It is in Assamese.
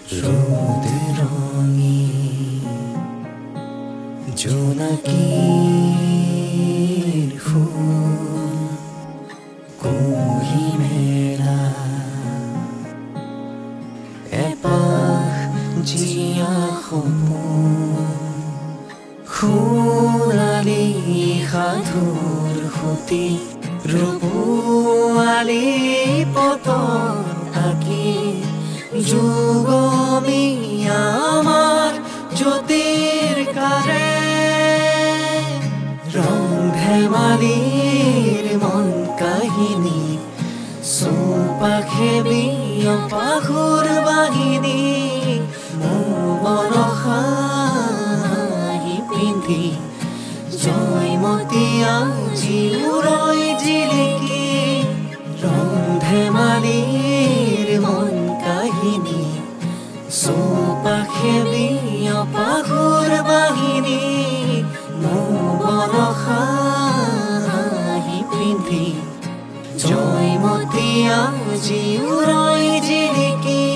ৰোদে ৰঙে জোনাকিৰ ফুল কোহিমেলা এপাহ জিয়া সপোন সোণালী সাধুৰ সুতি ৰূপোৱালী পতন আঁকি যুগমী আমাৰ জ্যোতিৰ কাৰে ৰং ধেমালিৰ মন কাহিনী চৌপাশে বিয়পাসুৰ বাহিনী মনসাহি পিন্ধি জয়মতী আজি উৰৈ জিলিকি ৰং ধেমালিৰ মন কাহিনী চৌপাশে বিয়পাসুৰ বাহিনী মনসাহি পিন্ধি জয়মতী আজি উৰৈ জিলিকি